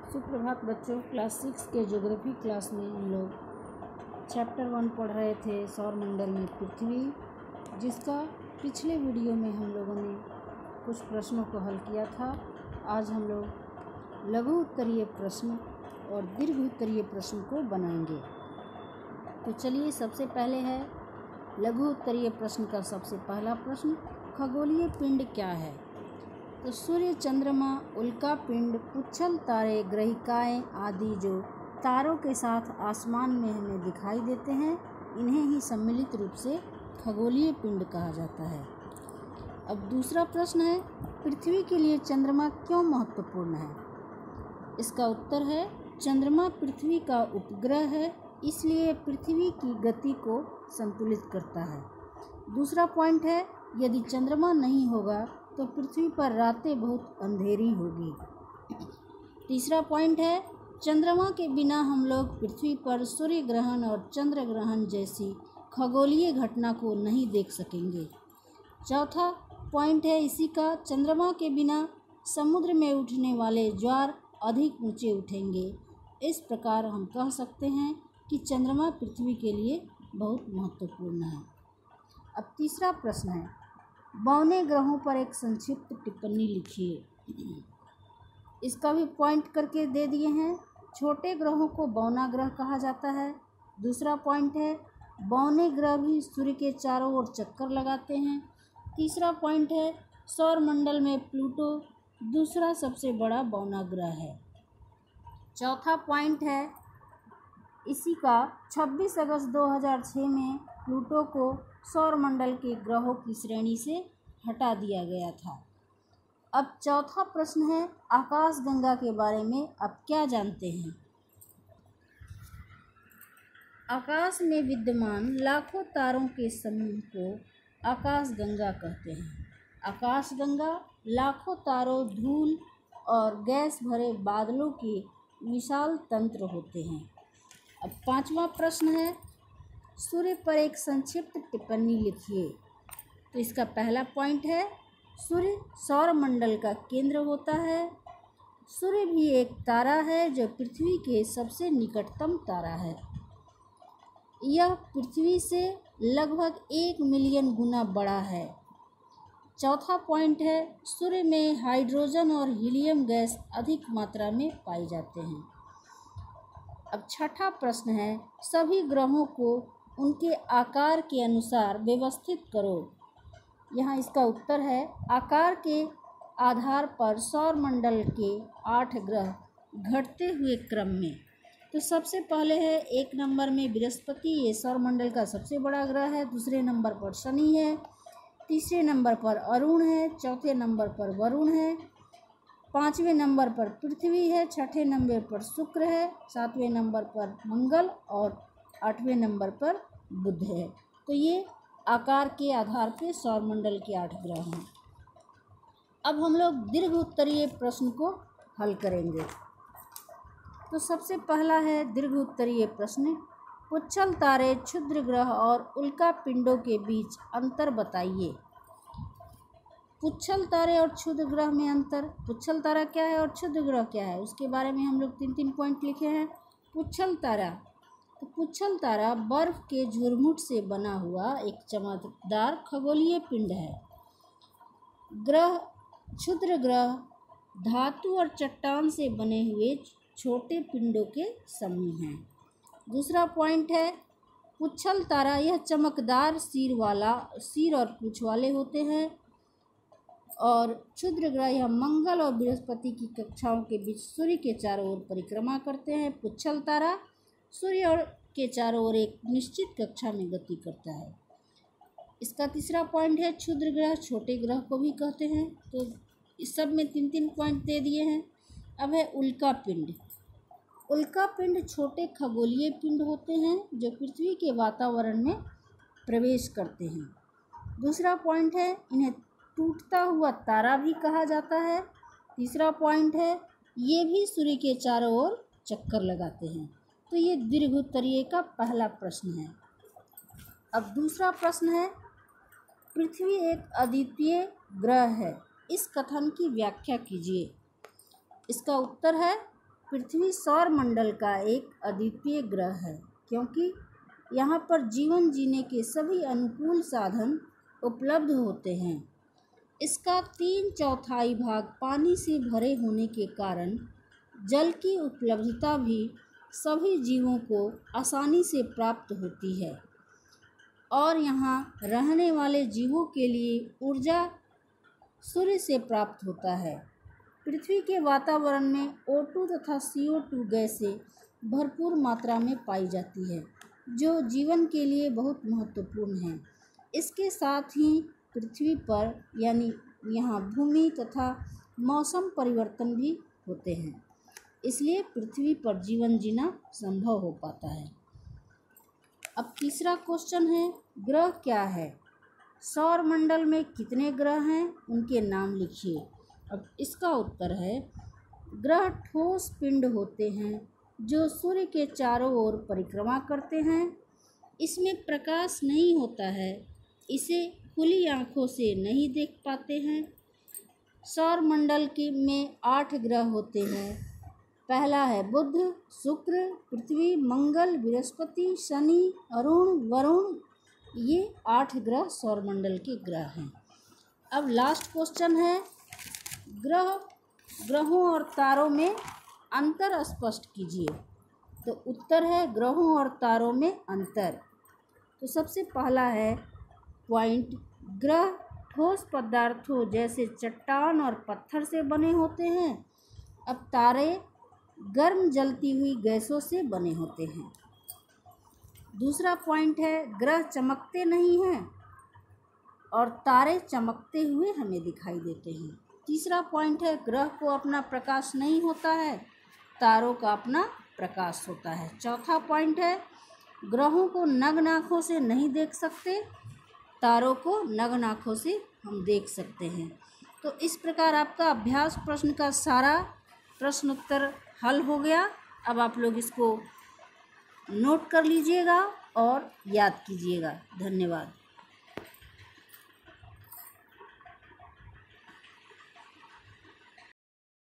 सुप्रभात बच्चों। क्लास 6 के ज्योग्राफी क्लास में हम लोग चैप्टर 1 पढ़ रहे थे सौरमंडल में पृथ्वी, जिसका पिछले वीडियो में हम लोगों ने कुछ प्रश्नों को हल किया था। आज हम लोग लघु उत्तरीय प्रश्न और दीर्घ उत्तरीय प्रश्न को बनाएंगे। तो चलिए, सबसे पहले है लघु उत्तरीय प्रश्न का सबसे पहला प्रश्न, खगोलीय पिंड क्या है? तो सूर्य, चंद्रमा, उल्का पिंड, पुच्छल तारे, ग्रहिकाएँ आदि जो तारों के साथ आसमान में हमें दिखाई देते हैं, इन्हें ही सम्मिलित रूप से खगोलीय पिंड कहा जाता है। अब दूसरा प्रश्न है, पृथ्वी के लिए चंद्रमा क्यों महत्वपूर्ण है? इसका उत्तर है, चंद्रमा पृथ्वी का उपग्रह है, इसलिए पृथ्वी की गति को संतुलित करता है। दूसरा पॉइंट है, यदि चंद्रमा नहीं होगा तो पृथ्वी पर रातें बहुत अंधेरी होगी। तीसरा पॉइंट है, चंद्रमा के बिना हम लोग पृथ्वी पर सूर्य ग्रहण और चंद्र ग्रहण जैसी खगोलीय घटना को नहीं देख सकेंगे। चौथा पॉइंट है इसी का, चंद्रमा के बिना समुद्र में उठने वाले ज्वार अधिक ऊंचे उठेंगे। इस प्रकार हम कह सकते हैं कि चंद्रमा पृथ्वी के लिए बहुत महत्वपूर्ण है। अब तीसरा प्रश्न है, बौने ग्रहों पर एक संक्षिप्त टिप्पणी लिखिए। इसका भी पॉइंट करके दे दिए हैं। छोटे ग्रहों को बौना ग्रह कहा जाता है। दूसरा पॉइंट है, बौने ग्रह भी सूर्य के चारों ओर चक्कर लगाते हैं। तीसरा पॉइंट है, सौरमंडल में प्लूटो दूसरा सबसे बड़ा बौना ग्रह है। चौथा पॉइंट है इसी का, 26 अगस्त 2006 में प्लूटो को सौरमंडल के ग्रहों की श्रेणी से हटा दिया गया था। अब चौथा प्रश्न है, आकाशगंगा के बारे में आप क्या जानते हैं? आकाश में विद्यमान लाखों तारों के समूह को आकाशगंगा कहते हैं। आकाशगंगा लाखों तारों, धूल और गैस भरे बादलों के विशाल तंत्र होते हैं। अब पांचवा प्रश्न है, सूर्य पर एक संक्षिप्त टिप्पणी लिखिए। तो इसका पहला पॉइंट है, सूर्य सौरमंडल का केंद्र होता है। सूर्य भी एक तारा है जो पृथ्वी के सबसे निकटतम तारा है। यह पृथ्वी से लगभग 1 मिलियन गुना बड़ा है। चौथा पॉइंट है, सूर्य में हाइड्रोजन और हीलियम गैस अधिक मात्रा में पाए जाते हैं। अब छठा प्रश्न है, सभी ग्रहों को उनके आकार के अनुसार व्यवस्थित करो। यहाँ इसका उत्तर है, आकार के आधार पर सौरमंडल के 8 ग्रह घटते हुए क्रम में। तो सबसे पहले है 1 नंबर में बृहस्पति, ये सौरमंडल का सबसे बड़ा ग्रह है। दूसरे नंबर पर शनि है। तीसरे नंबर पर अरुण है। चौथे नंबर पर वरुण है। 5वें नंबर पर पृथ्वी है। 6ठे नंबर पर शुक्र है। 7वें नंबर पर मंगल और 8वें नंबर पर बुध है। तो ये आकार के आधार पे सौरमंडल के 8 ग्रह हैं। अब हम लोग दीर्घ उत्तरीय प्रश्न को हल करेंगे। तो सबसे पहला है दीर्घ उत्तरीय प्रश्न, पुच्छल तारे, क्षुद्र ग्रह और उल्का पिंडों के बीच अंतर बताइए। पुच्छल तारे और क्षुद्र ग्रह में अंतर, पुच्छल तारा क्या है और क्षुद्र ग्रह क्या है, उसके बारे में हम लोग 3 पॉइंट लिखे हैं। पुच्छल तारा, तो पुच्छल तारा बर्फ के झुरमुट से बना हुआ एक चमकदार खगोलीय पिंड है। क्षुद्र ग्रह धातु और चट्टान से बने हुए छोटे पिंडों के समूह हैं। दूसरा पॉइंट है, पुच्छल तारा यह चमकदार सिर और पूंछ वाले होते हैं। और क्षुद्र ग्रह यह मंगल और बृहस्पति की कक्षाओं के बीच सूर्य के चारों ओर परिक्रमा करते हैं। पुच्छल तारा सूर्य और के चारों ओर एक निश्चित कक्षा में गति करता है। इसका तीसरा पॉइंट है, क्षुद्र ग्रह छोटे ग्रह को भी कहते हैं। तो इस सब में 3 पॉइंट दे दिए हैं। अब है उल्का पिंड। उल्का पिंड छोटे खगोलीय पिंड होते हैं जो पृथ्वी के वातावरण में प्रवेश करते हैं। दूसरा पॉइंट है, इन्हें टूटता हुआ तारा भी कहा जाता है। तीसरा पॉइंट है, ये भी सूर्य के चारों ओर चक्कर लगाते हैं। तो ये दीर्घ उत्तरीय का पहला प्रश्न है। अब दूसरा प्रश्न है, पृथ्वी एक अद्वितीय ग्रह है, इस कथन की व्याख्या कीजिए। इसका उत्तर है, पृथ्वी सौर मंडल का एक अद्वितीय ग्रह है, क्योंकि यहाँ पर जीवन जीने के सभी अनुकूल साधन उपलब्ध होते हैं। इसका 3/4 भाग पानी से भरे होने के कारण जल की उपलब्धता भी सभी जीवों को आसानी से प्राप्त होती है और यहाँ रहने वाले जीवों के लिए ऊर्जा सूर्य से प्राप्त होता है। पृथ्वी के वातावरण में O2 तथा CO2 गैसें भरपूर मात्रा में पाई जाती है, जो जीवन के लिए बहुत महत्वपूर्ण है। इसके साथ ही पृथ्वी पर यानी यहाँ भूमि तथा मौसम परिवर्तन भी होते हैं, इसलिए पृथ्वी पर जीवन जीना संभव हो पाता है। अब तीसरा क्वेश्चन है, ग्रह क्या है? सौर मंडल में कितने ग्रह हैं, उनके नाम लिखिए। अब इसका उत्तर है, ग्रह ठोस पिंड होते हैं जो सूर्य के चारों ओर परिक्रमा करते हैं। इसमें प्रकाश नहीं होता है, इसे खुली आँखों से नहीं देख पाते हैं। सौर मंडल में 8 ग्रह होते हैं। पहला है बुध, शुक्र, पृथ्वी, मंगल, बृहस्पति, शनि, अरुण, वरुण। ये 8 ग्रह सौरमंडल के ग्रह हैं। अब लास्ट क्वेश्चन है, ग्रहों और तारों में अंतर स्पष्ट कीजिए। तो उत्तर है ग्रहों और तारों में अंतर। तो सबसे पहला है पॉइंट, ग्रह ठोस पदार्थों जैसे चट्टान और पत्थर से बने होते हैं। अब तारे गर्म जलती हुई गैसों से बने होते हैं। दूसरा पॉइंट है, ग्रह चमकते नहीं हैं और तारे चमकते हुए हमें दिखाई देते हैं। तीसरा पॉइंट है, ग्रह को अपना प्रकाश नहीं होता है, तारों का अपना प्रकाश होता है। चौथा पॉइंट है, ग्रहों को नग्न आँखों से नहीं देख सकते, तारों को नग्न आँखों से हम देख सकते हैं। तो इस प्रकार आपका अभ्यास प्रश्न का सारा प्रश्न उत्तर हल हो गया। अब आप लोग इसको नोट कर लीजिएगा और याद कीजिएगा। धन्यवाद।